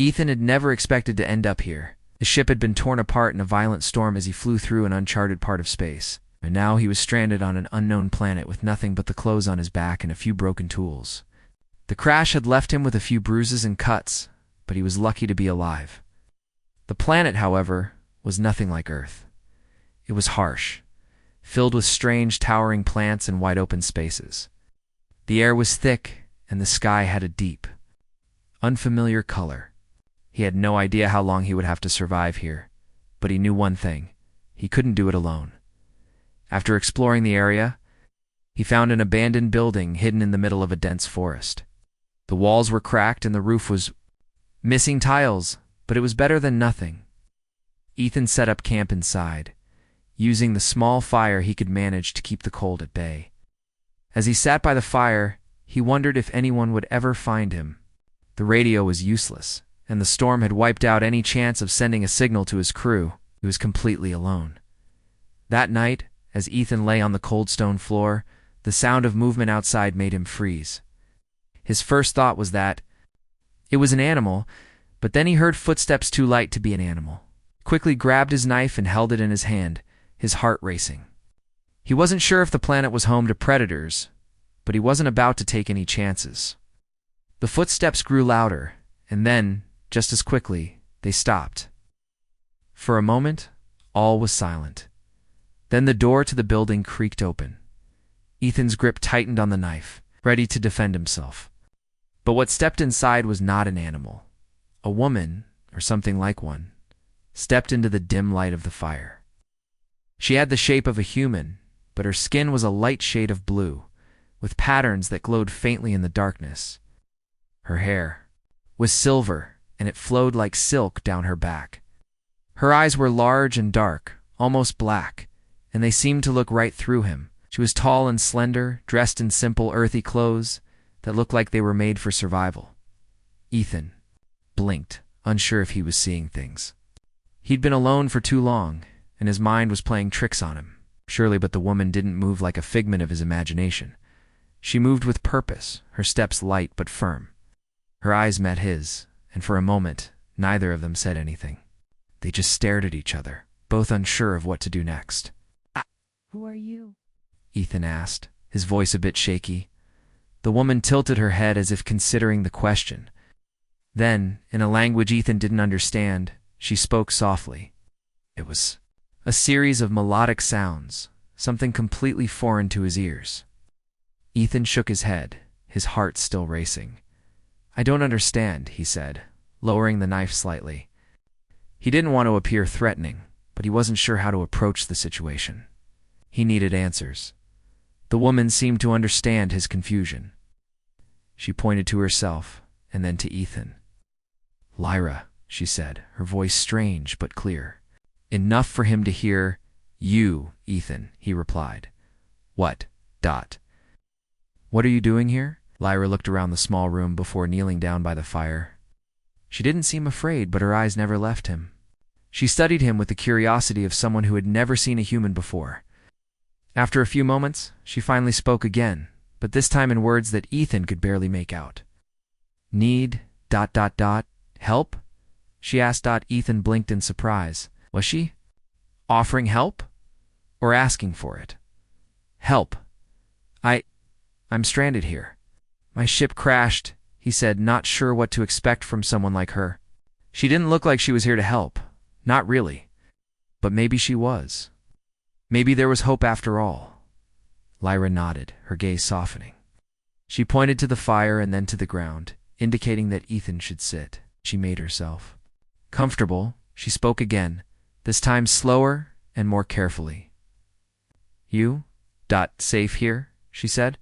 Ethan had never expected to end up here. The ship had been torn apart in a violent storm as he flew through an uncharted part of space, and now he was stranded on an unknown planet with nothing but the clothes on his back and a few broken tools. The crash had left him with a few bruises and cuts, but he was lucky to be alive. The planet, however, was nothing like Earth. It was harsh, filled with strange towering plants and wide-open spaces. The air was thick, and the sky had a deep, unfamiliar color. He had no idea how long he would have to survive here, but he knew one thing: he couldn't do it alone. After exploring the area, he found an abandoned building hidden in the middle of a dense forest. The walls were cracked and the roof was missing tiles, but it was better than nothing. Ethan set up camp inside, using the small fire he could manage to keep the cold at bay. As he sat by the fire, he wondered if anyone would ever find him. The radio was useless, and the storm had wiped out any chance of sending a signal to his crew. He was completely alone. That night, as Ethan lay on the cold stone floor, the sound of movement outside made him freeze. His first thought was that it was an animal, but then he heard footsteps too light to be an animal. He quickly grabbed his knife and held it in his hand, his heart racing. He wasn't sure if the planet was home to predators, but he wasn't about to take any chances. The footsteps grew louder, and then, just as quickly, they stopped. For a moment, all was silent. Then the door to the building creaked open. Ethan's grip tightened on the knife, ready to defend himself. But what stepped inside was not an animal. A woman, or something like one, stepped into the dim light of the fire. She had the shape of a human, but her skin was a light shade of blue, with patterns that glowed faintly in the darkness. Her hair was silver, and it flowed like silk down her back. Her eyes were large and dark, almost black, and they seemed to look right through him. She was tall and slender, dressed in simple, earthy clothes that looked like they were made for survival. Ethan blinked, unsure if he was seeing things. He'd been alone for too long, and his mind was playing tricks on him. Surely, but the woman didn't move like a figment of his imagination. She moved with purpose, her steps light but firm. Her eyes met his, and for a moment, neither of them said anything. They just stared at each other, both unsure of what to do next. Who are you? Ethan asked, his voice a bit shaky. The woman tilted her head as if considering the question. Then, in a language Ethan didn't understand, she spoke softly. It was a series of melodic sounds, something completely foreign to his ears. Ethan shook his head, his heart still racing. "I don't understand," he said, lowering the knife slightly. He didn't want to appear threatening, but he wasn't sure how to approach the situation. He needed answers. The woman seemed to understand his confusion. She pointed to herself, and then to Ethan. "Lyra," she said, her voice strange but clear. Enough for him to hear. "You, Ethan," he replied. "What? What are you doing here?" Lyra looked around the small room before kneeling down by the fire. She didn't seem afraid, but her eyes never left him. She studied him with the curiosity of someone who had never seen a human before. After a few moments, she finally spoke again, but this time in words that Ethan could barely make out. "Need ... help?" she asked. Ethan blinked in surprise. Was she offering help or asking for it? "Help. I'm stranded here. My ship crashed," he said, not sure what to expect from someone like her. She didn't look like she was here to help. Not really. But maybe she was. Maybe there was hope after all. Lyra nodded, her gaze softening. She pointed to the fire and then to the ground, indicating that Ethan should sit. She made herself comfortable. She spoke again, this time slower and more carefully. "You, safe here?" she said,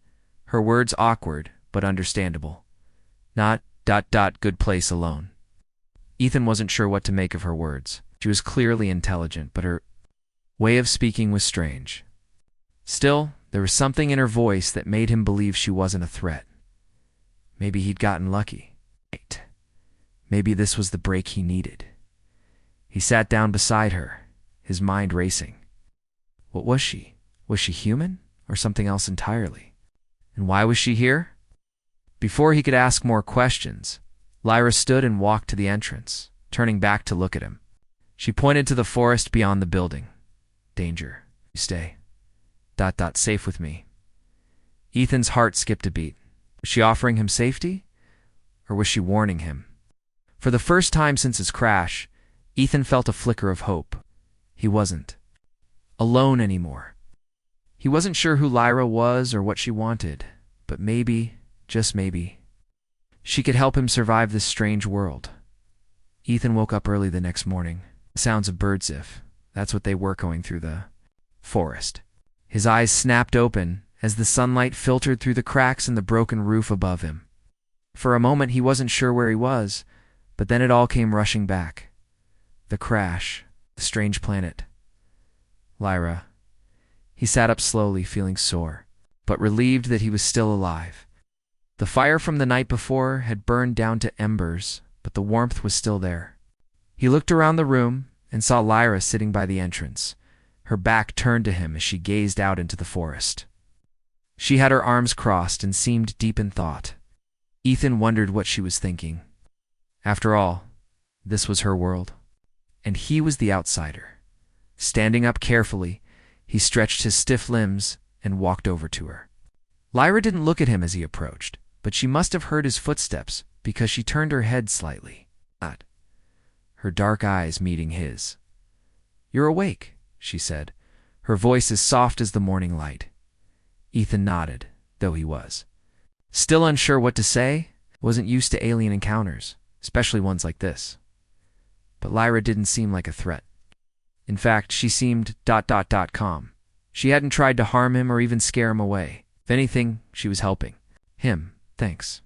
her words awkward but understandable. "Not, good place alone." Ethan wasn't sure what to make of her words. She was clearly intelligent, but her way of speaking was strange. Still, there was something in her voice that made him believe she wasn't a threat. Maybe he'd gotten lucky. Maybe this was the break he needed. He sat down beside her, his mind racing. What was she? Was she human, or something else entirely? And why was she here? Before he could ask more questions, Lyra stood and walked to the entrance, turning back to look at him. She pointed to the forest beyond the building. Danger. You stay. Safe with me. Ethan's heart skipped a beat. Was she offering him safety? Or was she warning him? For the first time since his crash, Ethan felt a flicker of hope. He wasn't alone anymore. He wasn't sure who Lyra was or what she wanted, but maybe, just maybe, she could help him survive this strange world. Ethan woke up early the next morning. The sounds of birds, if that's what they were, going through the forest. His eyes snapped open as the sunlight filtered through the cracks in the broken roof above him. For a moment he wasn't sure where he was, but then it all came rushing back. The crash, the strange planet, Lyra. He sat up slowly, feeling sore, but relieved that he was still alive. The fire from the night before had burned down to embers, but the warmth was still there. He looked around the room and saw Lyra sitting by the entrance, her back turned to him as she gazed out into the forest. She had her arms crossed and seemed deep in thought. Ethan wondered what she was thinking. After all, this was her world, and he was the outsider. Standing up carefully, he stretched his stiff limbs and walked over to her. Lyra didn't look at him as he approached, but she must have heard his footsteps because she turned her head slightly, her dark eyes meeting his. "You're awake," she said, her voice as soft as the morning light. Ethan nodded, though he was still unsure what to say. Wasn't used to alien encounters, especially ones like this. But Lyra didn't seem like a threat. In fact, she seemed calm. She hadn't tried to harm him or even scare him away. If anything, she was helping him. "Thanks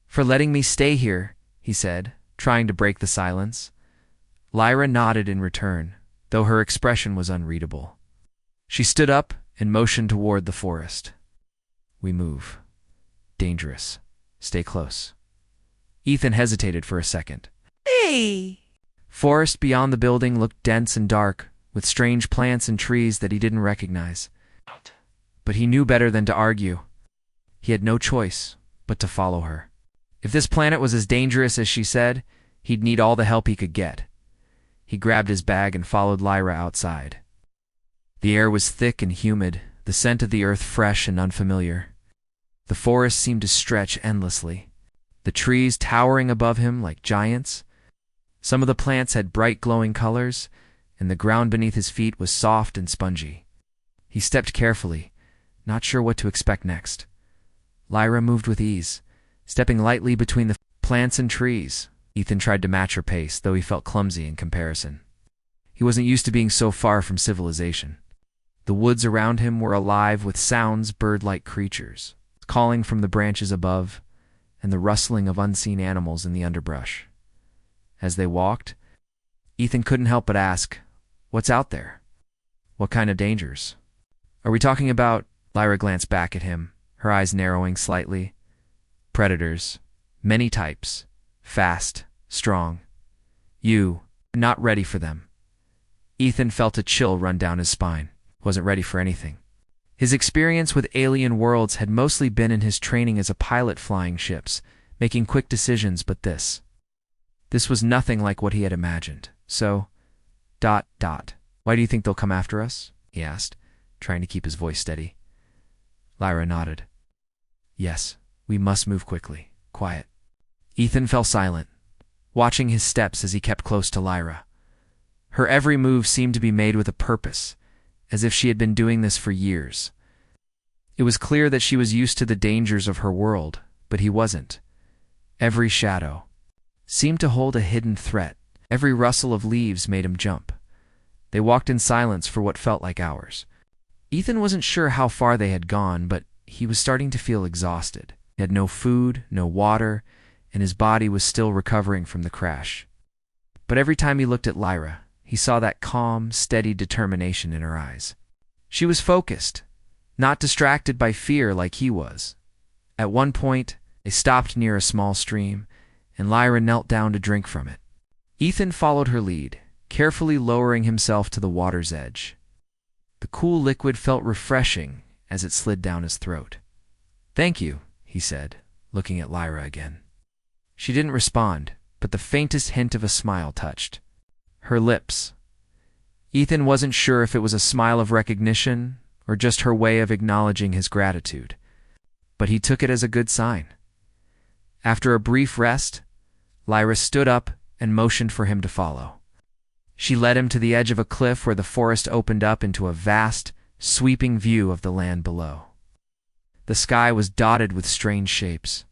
for letting me stay here," he said, trying to break the silence. Lyra nodded in return, though her expression was unreadable. She stood up and motioned toward the forest. "We move. Dangerous. Stay close." Ethan hesitated for a second. Hey! Forest beyond the building looked dense and dark, with strange plants and trees that he didn't recognize. But he knew better than to argue. He had no choice but to follow her. If this planet was as dangerous as she said, he'd need all the help he could get. He grabbed his bag and followed Lyra outside. The air was thick and humid, the scent of the earth fresh and unfamiliar. The forest seemed to stretch endlessly, the trees towering above him like giants. Some of the plants had bright glowing colors, and the ground beneath his feet was soft and spongy. He stepped carefully, not sure what to expect next. Lyra moved with ease, stepping lightly between the plants and trees. Ethan tried to match her pace, though he felt clumsy in comparison. He wasn't used to being so far from civilization. The woods around him were alive with sounds bird-like creatures, calling from the branches above, and the rustling of unseen animals in the underbrush. As they walked, Ethan couldn't help but ask, "What's out there? What kind of dangers? Are we talking about?" Lyra glanced back at him, her eyes narrowing slightly. "Predators. Many types. Fast. Strong. You, not ready for them." Ethan felt a chill run down his spine. Wasn't ready for anything. His experience with alien worlds had mostly been in his training as a pilot flying ships, making quick decisions, but this was nothing like what he had imagined. So, "Why do you think they'll come after us?" he asked, trying to keep his voice steady. Lyra nodded. "Yes, we must move quickly. Quiet." Ethan fell silent, watching his steps as he kept close to Lyra. Her every move seemed to be made with a purpose, as if she had been doing this for years. It was clear that she was used to the dangers of her world, but he wasn't. Every shadow seemed to hold a hidden threat. Every rustle of leaves made him jump. They walked in silence for what felt like hours. Ethan wasn't sure how far they had gone, but he was starting to feel exhausted. He had no food, no water, and his body was still recovering from the crash. But every time he looked at Lyra, he saw that calm, steady determination in her eyes. She was focused, not distracted by fear like he was. At one point, they stopped near a small stream, and Lyra knelt down to drink from it. Ethan followed her lead, carefully lowering himself to the water's edge. The cool liquid felt refreshing as it slid down his throat. "Thank you," he said, looking at Lyra again. She didn't respond, but the faintest hint of a smile touched her lips. Ethan wasn't sure if it was a smile of recognition or just her way of acknowledging his gratitude, but he took it as a good sign. After a brief rest, Lyra stood up and motioned for him to follow. She led him to the edge of a cliff where the forest opened up into a vast, sweeping view of the land below. The sky was dotted with strange shapes,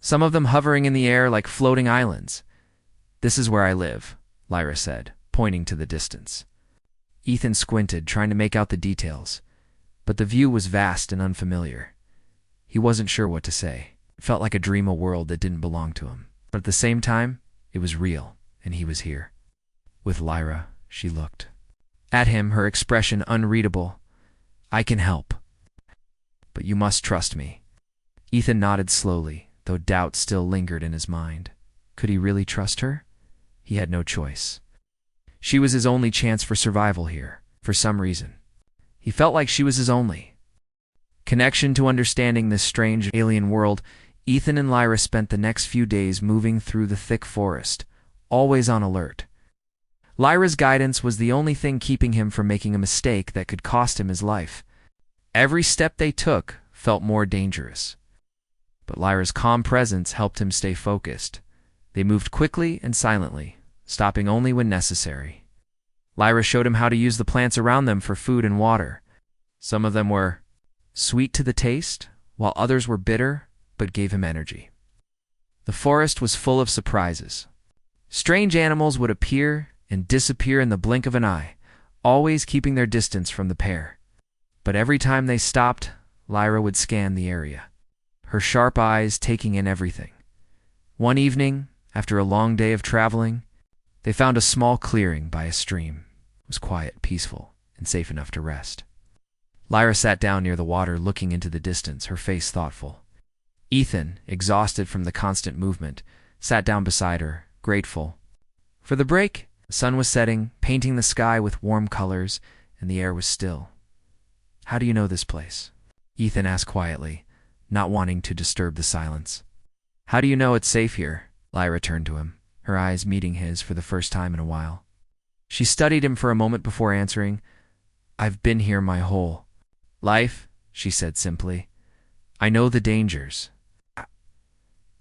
some of them hovering in the air like floating islands. "This is where I live," Lyra said, pointing to the distance. Ethan squinted, trying to make out the details, but the view was vast and unfamiliar. He wasn't sure what to say. It felt like a dream, a world that didn't belong to him. But at the same time, it was real, and he was here. With Lyra, she looked at him, her expression unreadable. "I can help, but you must trust me." Ethan nodded slowly, though doubt still lingered in his mind. Could he really trust her? He had no choice. She was his only chance for survival here, for some reason. He felt like she was his only connection to understanding this strange alien world. Ethan and Lyra spent the next few days moving through the thick forest, always on alert. Lyra's guidance was the only thing keeping him from making a mistake that could cost him his life. Every step they took felt more dangerous, but Lyra's calm presence helped him stay focused. They moved quickly and silently, stopping only when necessary. Lyra showed him how to use the plants around them for food and water. Some of them were sweet to the taste, while others were bitter but gave him energy. The forest was full of surprises. Strange animals would appear and disappear in the blink of an eye, always keeping their distance from the pair. But every time they stopped, Lyra would scan the area, her sharp eyes taking in everything. One evening, after a long day of traveling, they found a small clearing by a stream. It was quiet, peaceful, and safe enough to rest. Lyra sat down near the water, looking into the distance, her face thoughtful. Ethan, exhausted from the constant movement, sat down beside her, grateful for the break. The sun was setting, painting the sky with warm colors, and the air was still. "How do you know this place?" Ethan asked quietly, not wanting to disturb the silence. "How do you know it's safe here?" Lyra turned to him, her eyes meeting his for the first time in a while. She studied him for a moment before answering. "I've been here my whole life," she said simply. "I know the dangers.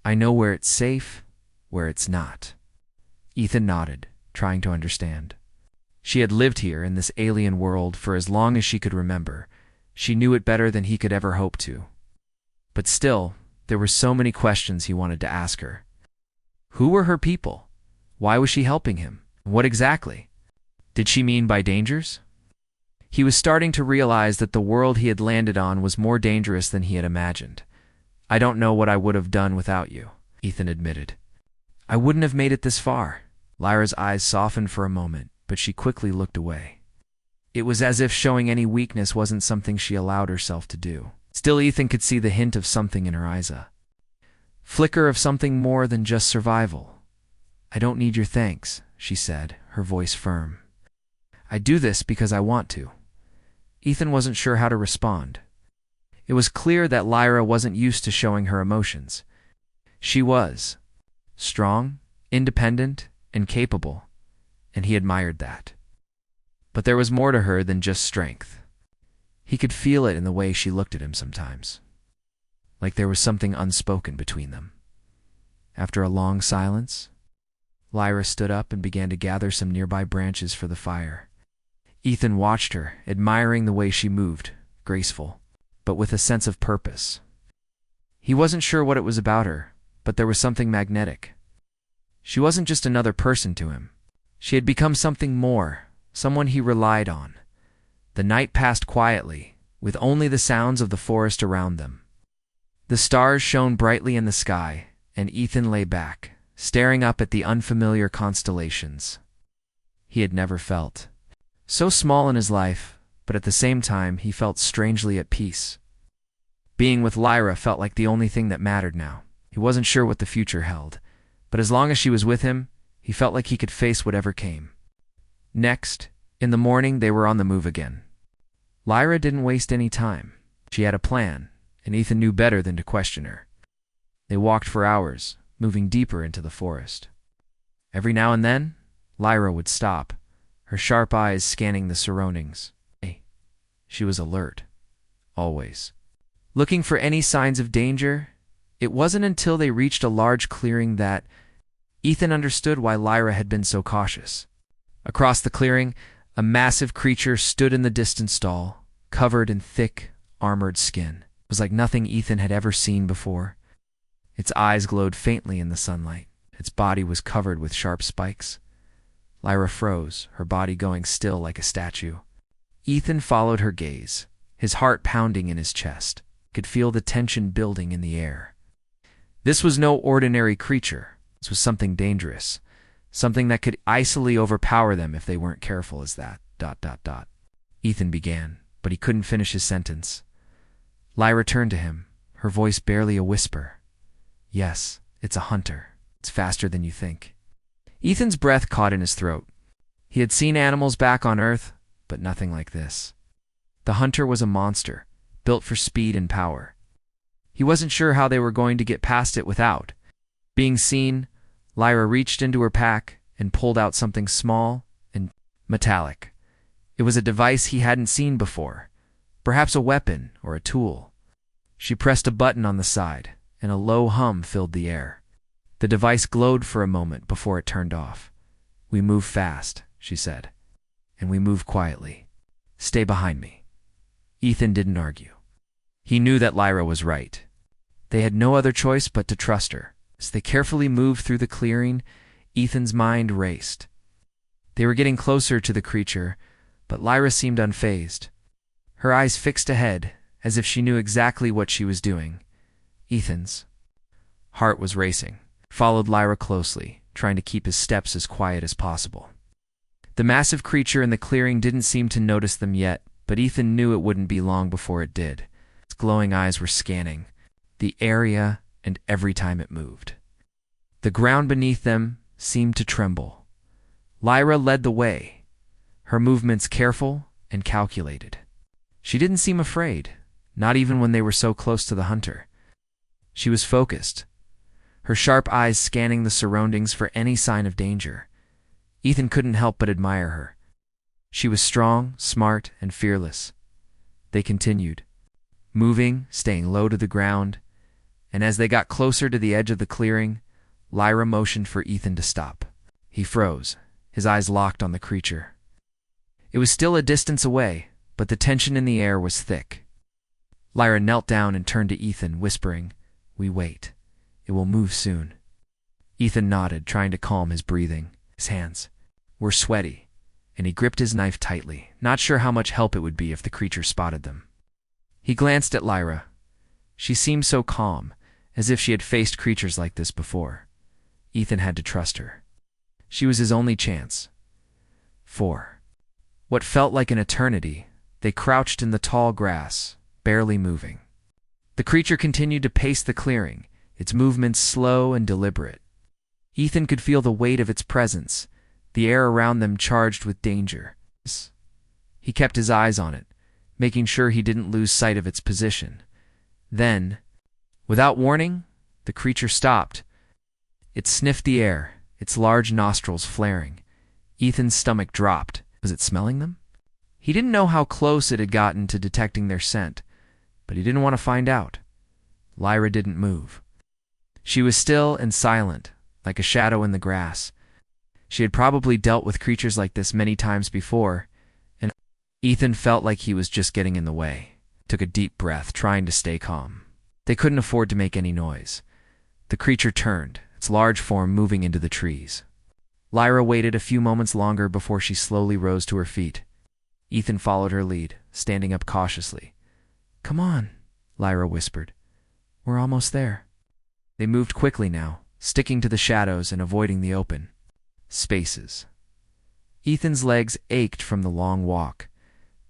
I know where it's safe, where it's not." Ethan nodded, trying to understand. She had lived here in this alien world for as long as she could remember. She knew it better than he could ever hope to. But still, there were so many questions he wanted to ask her. Who were her people? Why was she helping him? What exactly did she mean by dangers? He was starting to realize that the world he had landed on was more dangerous than he had imagined. "I don't know what I would have done without you," Ethan admitted. "I wouldn't have made it this far." Lyra's eyes softened for a moment, but she quickly looked away. It was as if showing any weakness wasn't something she allowed herself to do. Still, Ethan could see the hint of something in her eyes, a flicker of something more than just survival. "I don't need your thanks," she said, her voice firm. "I do this because I want to." Ethan wasn't sure how to respond. It was clear that Lyra wasn't used to showing her emotions. She was strong, independent, and capable, and he admired that. But there was more to her than just strength. He could feel it in the way she looked at him sometimes, like there was something unspoken between them. After a long silence, Lyra stood up and began to gather some nearby branches for the fire. Ethan watched her, admiring the way she moved, graceful, but with a sense of purpose. He wasn't sure what it was about her, but there was something magnetic. She wasn't just another person to him. She had become something more, someone he relied on. The night passed quietly, with only the sounds of the forest around them. The stars shone brightly in the sky, and Ethan lay back, staring up at the unfamiliar constellations. He had never felt so small in his life, but at the same time he felt strangely at peace. Being with Lyra felt like the only thing that mattered now. He wasn't sure what the future held, but as long as she was with him, he felt like he could face whatever came. Next, in the morning, they were on the move again. Lyra didn't waste any time. She had a plan, and Ethan knew better than to question her. They walked for hours, moving deeper into the forest. Every now and then, Lyra would stop, her sharp eyes scanning the surroundings. She was alert, always, looking for any signs of danger. It wasn't until they reached a large clearing that Ethan understood why Lyra had been so cautious. Across the clearing, a massive creature stood in the distant stall, covered in thick, armored skin. It was like nothing Ethan had ever seen before. Its eyes glowed faintly in the sunlight. Its body was covered with sharp spikes. Lyra froze, her body going still like a statue. Ethan followed her gaze, his heart pounding in his chest. He could feel the tension building in the air. This was no ordinary creature. This was something dangerous, something that could easily overpower them if they weren't careful as that. ... Ethan began, but he couldn't finish his sentence. Lyra turned to him, her voice barely a whisper. Yes, it's a hunter. It's faster than you think. Ethan's breath caught in his throat. He had seen animals back on Earth, but nothing like this. The hunter was a monster, built for speed and power. He wasn't sure how they were going to get past it without being seen. Lyra reached into her pack and pulled out something small and metallic. It was a device he hadn't seen before, perhaps a weapon or a tool. She pressed a button on the side, and a low hum filled the air. The device glowed for a moment before it turned off. We move fast, she said, and we move quietly. Stay behind me. Ethan didn't argue. He knew that Lyra was right. They had no other choice but to trust her. As they carefully moved through the clearing, Ethan's mind raced. They were getting closer to the creature, but Lyra seemed unfazed. Her eyes fixed ahead, as if she knew exactly what she was doing. Ethan's heart was racing. Followed Lyra closely, trying to keep his steps as quiet as possible. The massive creature in the clearing didn't seem to notice them yet, but Ethan knew it wouldn't be long before it did. Its glowing eyes were scanning the area and every time it moved. The ground beneath them seemed to tremble. Lyra led the way, her movements careful and calculated. She didn't seem afraid, not even when they were so close to the hunter. She was focused, her sharp eyes scanning the surroundings for any sign of danger. Ethan couldn't help but admire her. She was strong, smart, and fearless. They continued, moving, staying low to the ground, and as they got closer to the edge of the clearing, Lyra motioned for Ethan to stop. He froze, his eyes locked on the creature. It was still a distance away, but the tension in the air was thick. Lyra knelt down and turned to Ethan, whispering, "We wait. It will move soon." Ethan nodded, trying to calm his breathing. His hands were sweaty, and he gripped his knife tightly, not sure how much help it would be if the creature spotted them. He glanced at Lyra. She seemed so calm, as if she had faced creatures like this before. Ethan had to trust her. She was his only chance. For what felt like an eternity, they crouched in the tall grass, barely moving. The creature continued to pace the clearing, its movements slow and deliberate. Ethan could feel the weight of its presence, the air around them charged with danger. He kept his eyes on it, making sure he didn't lose sight of its position. Then, without warning, the creature stopped. It sniffed the air, its large nostrils flaring. Ethan's stomach dropped. Was it smelling them? He didn't know how close it had gotten to detecting their scent, but he didn't want to find out. Lyra didn't move. She was still and silent, like a shadow in the grass. She had probably dealt with creatures like this many times before, and Ethan felt like he was just getting in the way. Took a deep breath, trying to stay calm. They couldn't afford to make any noise. The creature turned, its large form moving into the trees. Lyra waited a few moments longer before she slowly rose to her feet. Ethan followed her lead, standing up cautiously. "Come on," Lyra whispered. "We're almost there." They moved quickly now, sticking to the shadows and avoiding the open spaces. Ethan's legs ached from the long walk,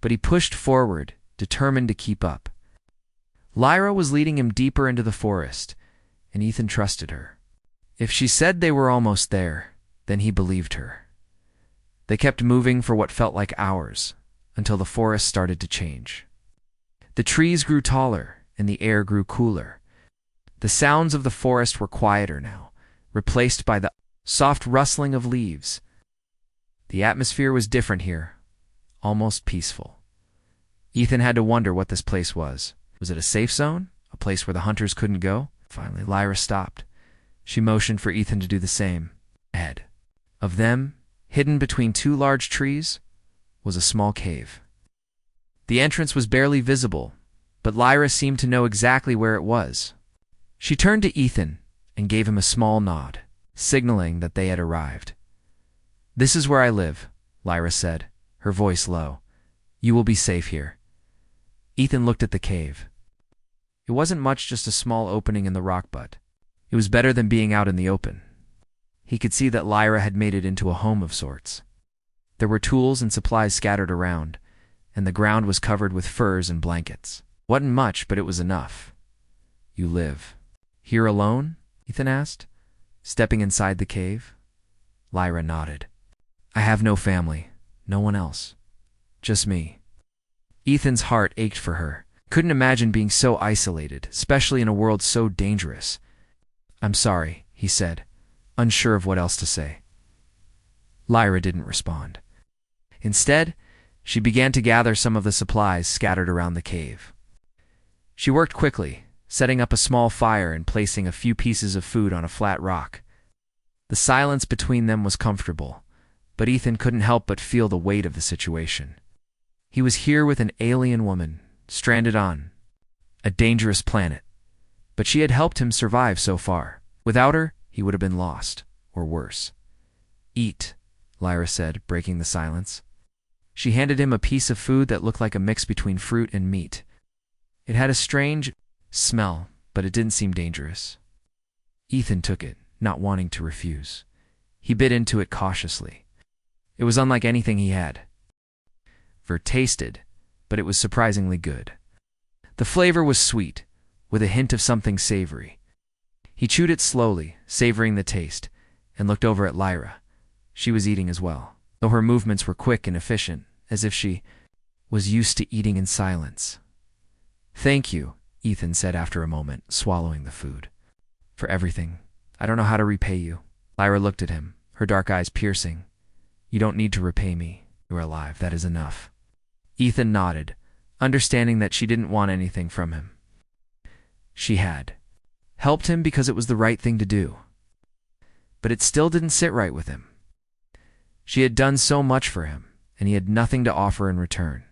but he pushed forward, determined to keep up. Lyra was leading him deeper into the forest, and Ethan trusted her. If she said they were almost there, then he believed her. They kept moving for what felt like hours, until the forest started to change. The trees grew taller, and the air grew cooler. The sounds of the forest were quieter now, replaced by the soft rustling of leaves. The atmosphere was different here, almost peaceful. Ethan had to wonder what this place was. Was it a safe zone? A place where the hunters couldn't go? Finally, Lyra stopped. She motioned for Ethan to do the same. Ahead of them, hidden between two large trees, was a small cave. The entrance was barely visible, but Lyra seemed to know exactly where it was. She turned to Ethan and gave him a small nod, signaling that they had arrived. "This is where I live," Lyra said, her voice low. "You will be safe here." Ethan looked at the cave. It wasn't much, just a small opening in the rock, but it was better than being out in the open. He could see that Lyra had made it into a home of sorts. There were tools and supplies scattered around, and the ground was covered with furs and blankets. Wasn't much, but it was enough. "You live here alone?" Ethan asked, stepping inside the cave. Lyra nodded. "I have no family, no one else. Just me." Ethan's heart ached for her. Couldn't imagine being so isolated, especially in a world so dangerous. "I'm sorry," he said, unsure of what else to say. Lyra didn't respond. Instead, she began to gather some of the supplies scattered around the cave. She worked quickly, setting up a small fire and placing a few pieces of food on a flat rock. The silence between them was comfortable, but Ethan couldn't help but feel the weight of the situation. He was here with an alien woman, stranded on a dangerous planet, but she had helped him survive so far. Without her, he would have been lost, or worse. "Eat," Lyra said, breaking the silence. She handed him a piece of food that looked like a mix between fruit and meat. It had a strange smell, but it didn't seem dangerous. Ethan took it, not wanting to refuse. He bit into it cautiously. It was unlike anything he had ever tasted, but it was surprisingly good. The flavor was sweet, with a hint of something savory. He chewed it slowly, savoring the taste, and looked over at Lyra. She was eating as well, though her movements were quick and efficient, as if she was used to eating in silence. "Thank you," Ethan said after a moment, swallowing the food. "For everything. I don't know how to repay you." Lyra looked at him, her dark eyes piercing. "You don't need to repay me. You are alive. That is enough." Ethan nodded, understanding that she didn't want anything from him. She had helped him because it was the right thing to do. But it still didn't sit right with him. She had done so much for him, and he had nothing to offer in return.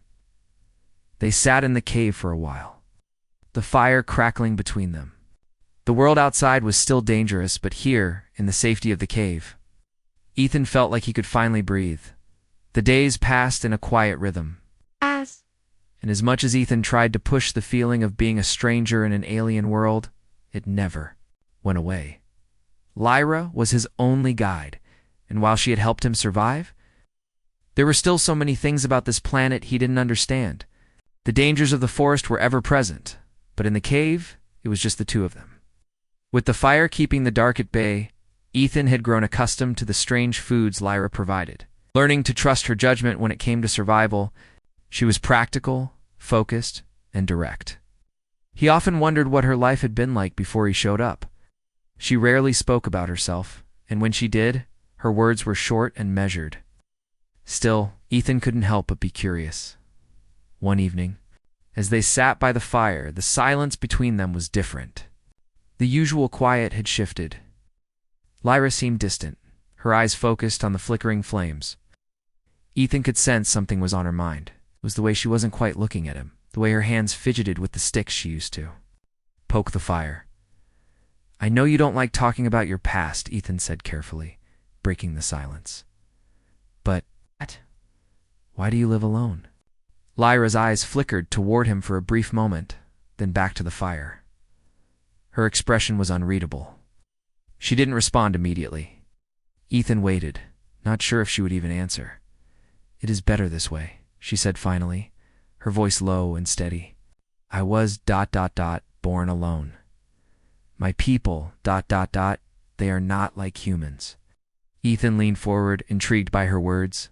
They sat in the cave for a while, the fire crackling between them. The world outside was still dangerous, but here, in the safety of the cave, Ethan felt like he could finally breathe. The days passed in a quiet rhythm. And as much as Ethan tried to push the feeling of being a stranger in an alien world, it never went away. Lyra was his only guide, and while she had helped him survive, there were still so many things about this planet he didn't understand. The dangers of the forest were ever present, but in the cave, it was just the two of them. With the fire keeping the dark at bay, Ethan had grown accustomed to the strange foods Lyra provided. Learning to trust her judgment when it came to survival, she was practical, focused, and direct. He often wondered what her life had been like before he showed up. She rarely spoke about herself, and when she did, her words were short and measured. Still, Ethan couldn't help but be curious. One evening, as they sat by the fire, the silence between them was different. The usual quiet had shifted. Lyra seemed distant, her eyes focused on the flickering flames. Ethan could sense something was on her mind. It was the way she wasn't quite looking at him, the way her hands fidgeted with the sticks she used to poke the fire. "I know you don't like talking about your past," Ethan said carefully, breaking the silence. "But why do you live alone?" Lyra's eyes flickered toward him for a brief moment, then back to the fire. Her expression was unreadable. She didn't respond immediately. Ethan waited, not sure if she would even answer. "It is better this way," she said finally, her voice low and steady. "I was ... born alone. My people ... they are not like humans." Ethan leaned forward, intrigued by her words.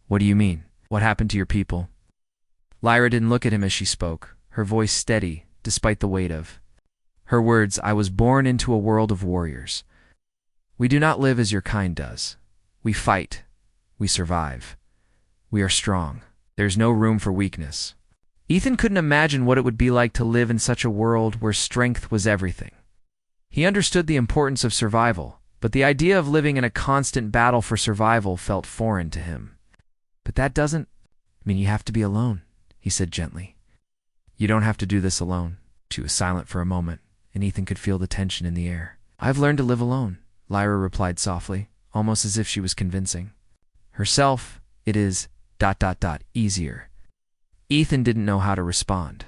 "What do you mean? What happened to your people?" Lyra didn't look at him as she spoke, her voice steady, despite the weight of her words. "I was born into a world of warriors. We do not live as your kind does. We fight. We survive. We are strong. There's no room for weakness. Ethan couldn't imagine what it would be like to live in such a world where strength was everything. He understood the importance of survival, but the idea of living in a constant battle for survival felt foreign to him. But that doesn't mean you have to be alone, he said gently. You don't have to do this alone. She was silent for a moment, and Ethan could feel the tension in the air. I've learned to live alone, Lyra replied softly, almost as if she was convincing herself. It is ... easier. Ethan didn't know how to respond.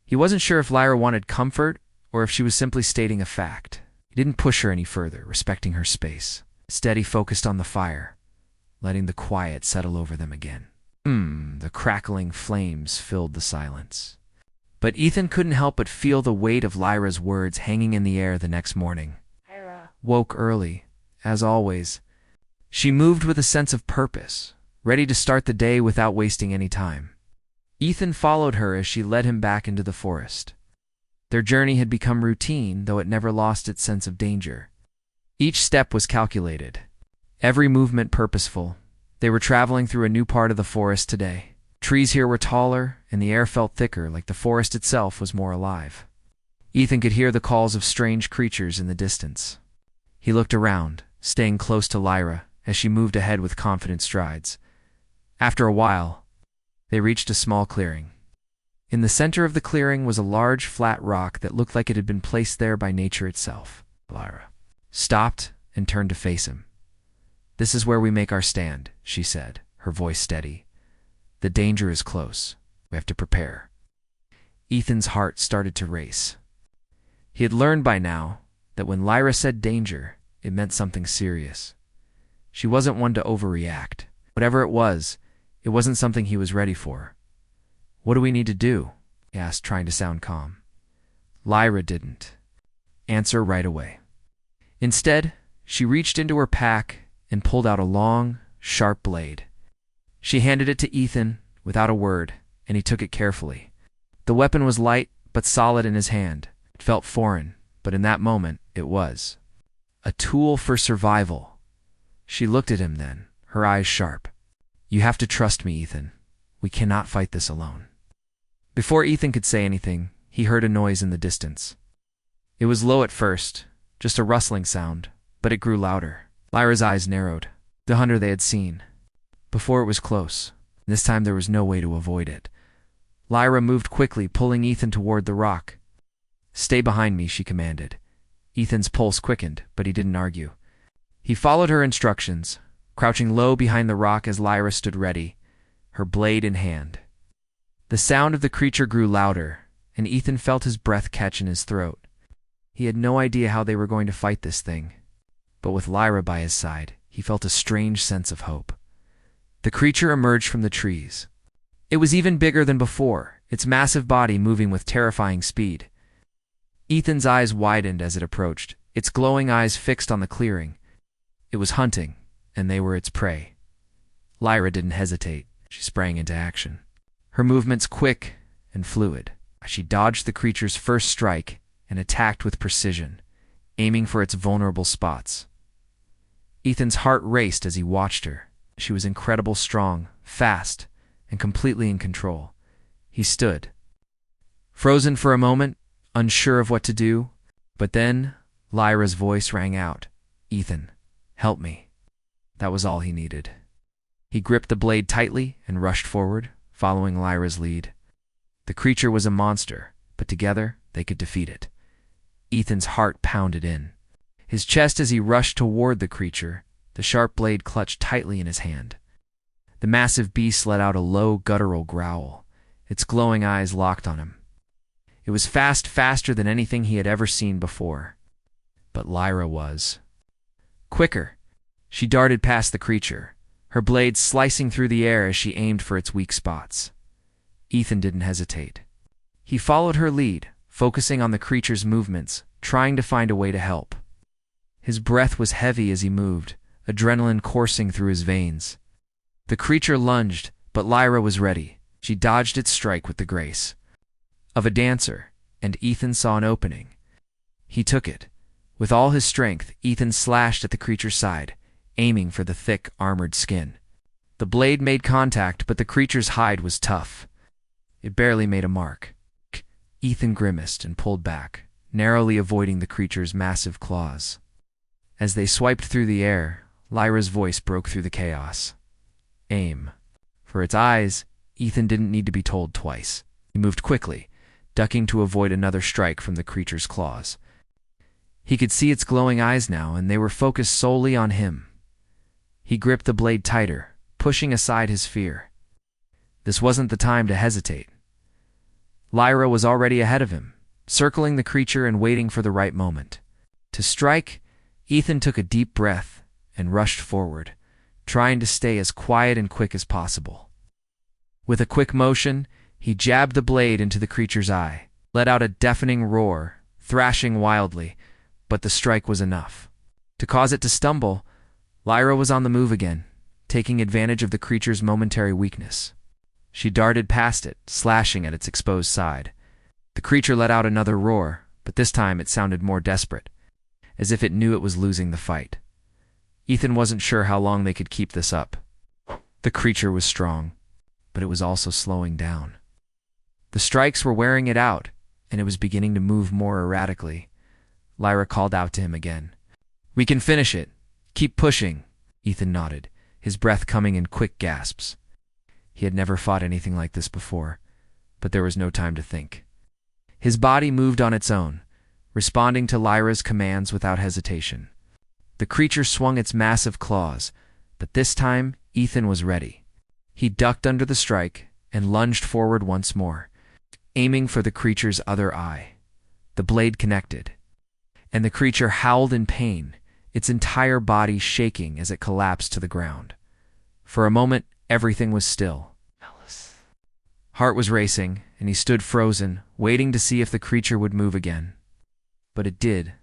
He wasn't sure if Lyra wanted comfort or if she was simply stating a fact. He didn't push her any further, respecting her space. Instead, he focused on the fire, letting the quiet settle over them again. The crackling flames filled the silence. But Ethan couldn't help but feel the weight of Lyra's words hanging in the air the next morning. Lyra Woke early, as always. She moved with a sense of purpose, ready to start the day without wasting any time. Ethan followed her as she led him back into the forest. Their journey had become routine, though it never lost its sense of danger. Each step was calculated, every movement purposeful. They were traveling through a new part of the forest today. Trees here were taller, and the air felt thicker, like the forest itself was more alive. Ethan could hear the calls of strange creatures in the distance. He looked around, staying close to Lyra as she moved ahead with confident strides. After a while, they reached a small clearing. In the center of the clearing was a large, flat rock that looked like it had been placed there by nature itself. Lyra stopped and turned to face him. This is where we make our stand, she said, her voice steady. The danger is close. We have to prepare. Ethan's heart started to race. He had learned by now that when Lyra said danger, it meant something serious. She wasn't one to overreact. Whatever it wasn't something he was ready for. What do we need to do? He asked, trying to sound calm. Lyra didn't answer right away. Instead, she reached into her pack and pulled out a long, sharp blade. She handed it to Ethan without a word, and he took it carefully. The weapon was light but solid in his hand. It felt foreign, but in that moment, it was. A tool for survival. She looked at him then, her eyes sharp. You have to trust me, Ethan. We cannot fight this alone. Before Ethan could say anything, he heard a noise in the distance. It was low at first, just a rustling sound, but it grew louder. Lyra's eyes narrowed. The hunter they had seen. Before it was close. This time there was no way to avoid it. Lyra moved quickly, pulling Ethan toward the rock. Stay behind me, she commanded. Ethan's pulse quickened, but he didn't argue. He followed her instructions, crouching low behind the rock as Lyra stood ready, her blade in hand. The sound of the creature grew louder, and Ethan felt his breath catch in his throat. He had no idea how they were going to fight this thing, but with Lyra by his side, he felt a strange sense of hope. The creature emerged from the trees. It was even bigger than before, its massive body moving with terrifying speed. Ethan's eyes widened as it approached, its glowing eyes fixed on the clearing. It was hunting, and they were its prey. Lyra didn't hesitate. She sprang into action. Her movements quick and fluid. She dodged the creature's first strike and attacked with precision, aiming for its vulnerable spots. Ethan's heart raced as he watched her. She was incredibly strong, fast, and completely in control. He stood, frozen for a moment, unsure of what to do, but then Lyra's voice rang out. Ethan, help me. That was all he needed. He gripped the blade tightly and rushed forward, following Lyra's lead. The creature was a monster, but together they could defeat it. Ethan's heart pounded in. His chest as he rushed toward the creature, the sharp blade clutched tightly in his hand. The massive beast let out a low, guttural growl, its glowing eyes locked on him. It was faster than anything he had ever seen before. But Lyra was quicker. She darted past the creature, her blade slicing through the air as she aimed for its weak spots. Ethan didn't hesitate. He followed her lead, focusing on the creature's movements, trying to find a way to help. His breath was heavy as he moved, adrenaline coursing through his veins. The creature lunged, but Lyra was ready. She dodged its strike with the grace of a dancer, and Ethan saw an opening. He took it, With all his strength, Ethan slashed at the creature's side, aiming for the thick, armored skin. The blade made contact, but the creature's hide was tough. It barely made a mark. Ethan grimaced and pulled back, narrowly avoiding the creature's massive claws. As they swiped through the air, Lyra's voice broke through the chaos. Aim. For its eyes, Ethan didn't need to be told twice. He moved quickly, ducking to avoid another strike from the creature's claws. He could see its glowing eyes now, and they were focused solely on him. He gripped the blade tighter, pushing aside his fear. This wasn't the time to hesitate. Lyra was already ahead of him, circling the creature and waiting for the right moment. To strike, Ethan took a deep breath and rushed forward, trying to stay as quiet and quick as possible. With a quick motion, he jabbed the blade into the creature's eye, let out a deafening roar, thrashing wildly, but the strike was enough. To cause it to stumble, Lyra was on the move again, taking advantage of the creature's momentary weakness. She darted past it, slashing at its exposed side. The creature let out another roar, but this time it sounded more desperate, as if it knew it was losing the fight. Ethan wasn't sure how long they could keep this up. The creature was strong, but it was also slowing down. The strikes were wearing it out, and it was beginning to move more erratically. Lyra called out to him again. "We can finish it. Keep pushing." Ethan nodded, his breath coming in quick gasps. He had never fought anything like this before, but there was no time to think. His body moved on its own, responding to Lyra's commands without hesitation. The creature swung its massive claws, but this time Ethan was ready. He ducked under the strike and lunged forward once more, aiming for the creature's other eye. The blade connected, and the creature howled in pain, its entire body shaking as it collapsed to the ground. For a moment, everything was still. Heart was racing, and he stood frozen, waiting to see if the creature would move again. But it did.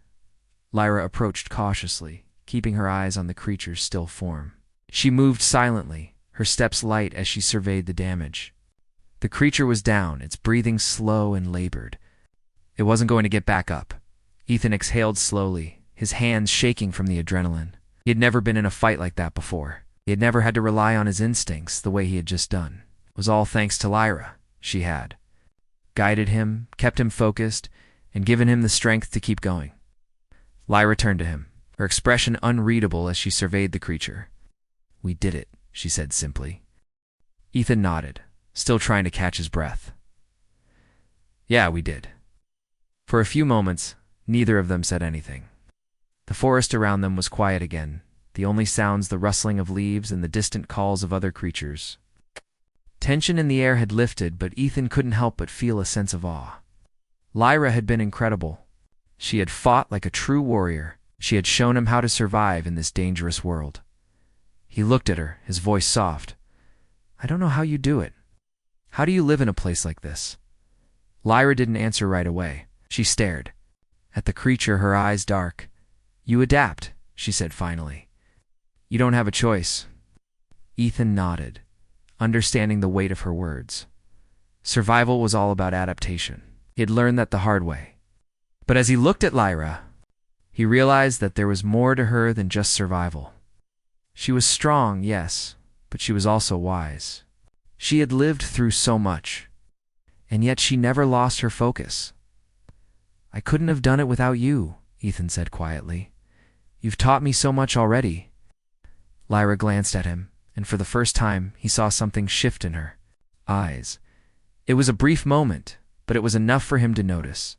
Lyra approached cautiously, keeping her eyes on the creature's still form. She moved silently, her steps light as she surveyed the damage. The creature was down, its breathing slow and labored. It wasn't going to get back up. Ethan exhaled slowly, his hands shaking from the adrenaline. He had never been in a fight like that before. He had never had to rely on his instincts the way he had just done. It was all thanks to Lyra. She had guided him, kept him focused, and given him the strength to keep going. Lyra turned to him, her expression unreadable as she surveyed the creature. "We did it," she said simply. Ethan nodded, still trying to catch his breath. "Yeah, we did." For a few moments, neither of them said anything. The forest around them was quiet again, the only sounds the rustling of leaves and the distant calls of other creatures. Tension in the air had lifted, but Ethan couldn't help but feel a sense of awe. Lyra had been incredible. She had fought like a true warrior. She had shown him how to survive in this dangerous world. He looked at her, his voice soft. "I don't know how you do it. How do you live in a place like this?" Lyra didn't answer right away. She stared. At the creature, her eyes dark. "You adapt," she said finally. "You don't have a choice." Ethan nodded, understanding the weight of her words. Survival was all about adaptation. He had learned that the hard way. But as he looked at Lyra, he realized that there was more to her than just survival. She was strong, yes, but she was also wise. She had lived through so much, and yet she never lost her focus. "I couldn't have done it without you," Ethan said quietly. "You've taught me so much already." Lyra glanced at him, and for the first time he saw something shift in her eyes. It was a brief moment, but it was enough for him to notice.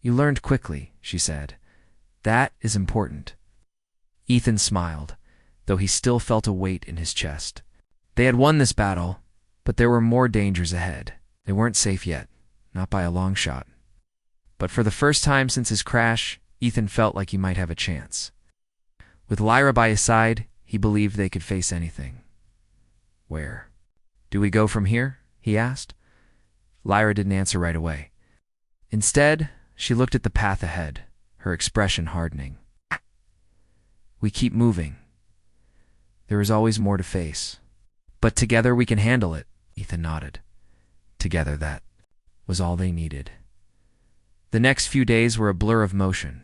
"You learned quickly," she said. "That is important." Ethan smiled, though he still felt a weight in his chest. They had won this battle, but there were more dangers ahead. They weren't safe yet, not by a long shot. But for the first time since his crash, Ethan felt like he might have a chance. With Lyra by his side, he believed they could face anything. "Where? Do we go from here?" he asked. Lyra didn't answer right away. Instead, she looked at the path ahead, her expression hardening. "We keep moving. There is always more to face. But together we can handle it," Ethan nodded. Together, that was all they needed. The next few days were a blur of motion.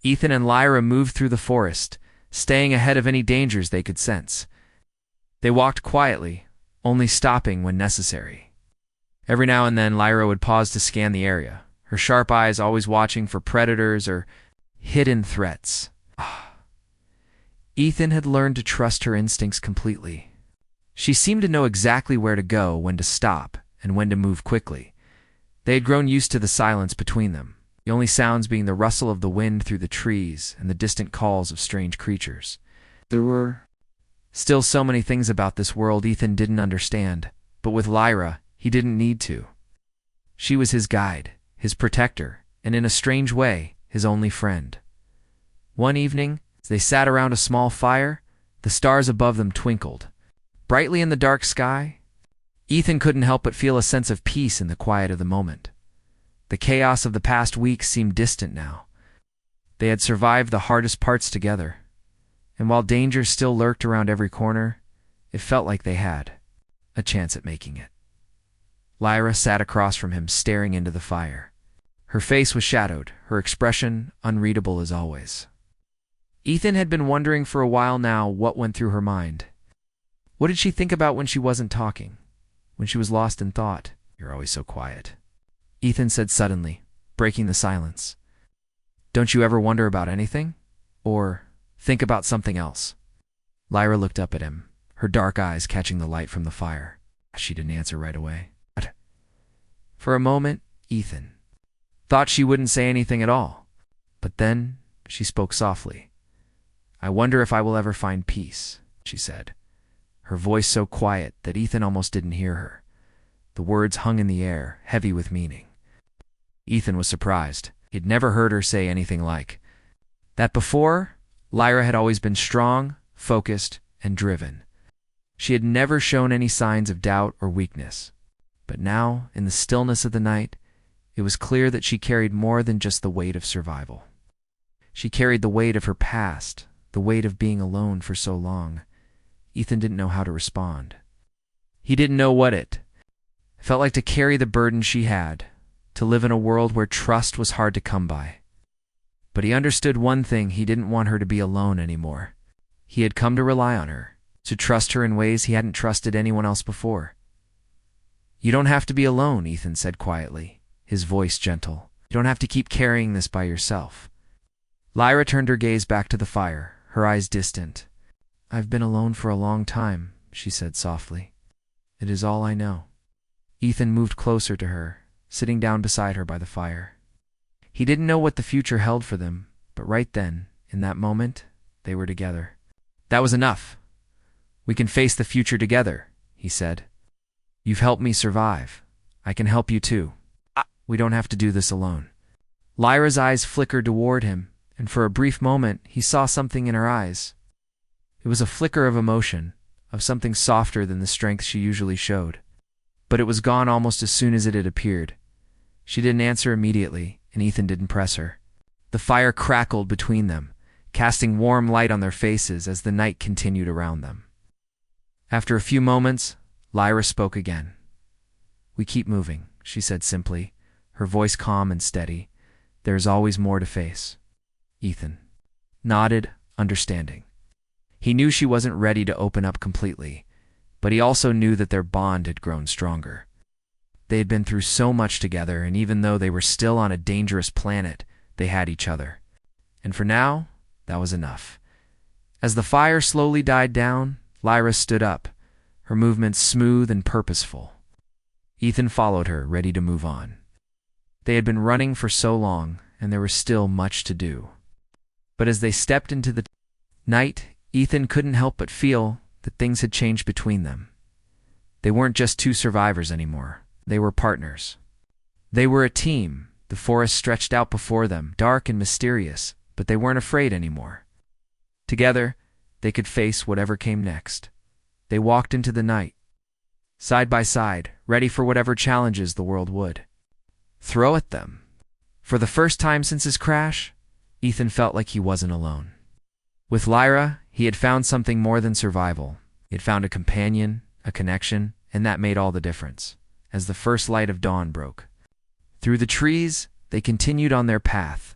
Ethan and Lyra moved through the forest, staying ahead of any dangers they could sense. They walked quietly, only stopping when necessary. Every now and then, Lyra would pause to scan the area, her sharp eyes always watching for predators or hidden threats. Ethan had learned to trust her instincts completely. She seemed to know exactly where to go, when to stop, and when to move quickly. They had grown used to the silence between them, the only sounds being the rustle of the wind through the trees and the distant calls of strange creatures. There were still so many things about this world Ethan didn't understand, but with Lyra, he didn't need to. She was his guide, his protector, and in a strange way, his only friend. One evening, as they sat around a small fire, the stars above them twinkled brightly in the dark sky. Ethan couldn't help but feel a sense of peace in the quiet of the moment. The chaos of the past weeks seemed distant now. They had survived the hardest parts together, and while danger still lurked around every corner, it felt like they had a chance at making it. Lyra sat across from him, staring into the fire. Her face was shadowed, her expression unreadable as always. Ethan had been wondering for a while now what went through her mind. What did she think about when she wasn't talking? When she was lost in thought? "You're always so quiet," Ethan said suddenly, breaking the silence. "Don't you ever wonder about anything? Or think about something else?" Lyra looked up at him, her dark eyes catching the light from the fire. She didn't answer right away. For a moment, Ethan thought she wouldn't say anything at all. But then she spoke softly. "I wonder if I will ever find peace," she said, her voice so quiet that Ethan almost didn't hear her. The words hung in the air, heavy with meaning. Ethan was surprised. He'd never heard her say anything like that before. Lyra had always been strong, focused, and driven. She had never shown any signs of doubt or weakness. But now, in the stillness of the night, it was clear that she carried more than just the weight of survival. She carried the weight of her past, the weight of being alone for so long. Ethan didn't know how to respond. He didn't know what it felt like to carry the burden she had, to live in a world where trust was hard to come by. But he understood one thing: he didn't want her to be alone anymore. He had come to rely on her, to trust her in ways he hadn't trusted anyone else before. "You don't have to be alone," Ethan said quietly, his voice gentle. "You don't have to keep carrying this by yourself." Lyra turned her gaze back to the fire, her eyes distant. "I've been alone for a long time," she said softly. "It is all I know." Ethan moved closer to her, sitting down beside her by the fire. He didn't know what the future held for them, but right then, in that moment, they were together. "That was enough. We can face the future together," he said. "You've helped me survive. I can help you too. We don't have to do this alone." Lyra's eyes flickered toward him, and for a brief moment he saw something in her eyes. It was a flicker of emotion, of something softer than the strength she usually showed. But it was gone almost as soon as it had appeared. She didn't answer immediately, and Ethan didn't press her. The fire crackled between them, casting warm light on their faces as the night continued around them. After a few moments, Lyra spoke again. "We keep moving," she said simply, her voice calm and steady. "There is always more to face." Ethan nodded, understanding. He knew she wasn't ready to open up completely, but he also knew that their bond had grown stronger. They had been through so much together, and even though they were still on a dangerous planet, they had each other. And for now, that was enough. As the fire slowly died down, Lyra stood up, her movements smooth and purposeful. Ethan followed her, ready to move on. They had been running for so long, and there was still much to do. But as they stepped into the night, Ethan couldn't help but feel that things had changed between them. They weren't just two survivors anymore. They were partners. They were a team. The forest stretched out before them, dark and mysterious, but they weren't afraid anymore. Together, they could face whatever came next. They walked into the night, side by side, ready for whatever challenges the world would throw at them. For the first time since his crash, Ethan felt like he wasn't alone. With Lyra, he had found something more than survival. He had found a companion, a connection, and that made all the difference. As the first light of dawn broke through the trees, they continued on their path,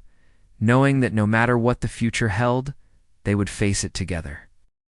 knowing that no matter what the future held, they would face it together.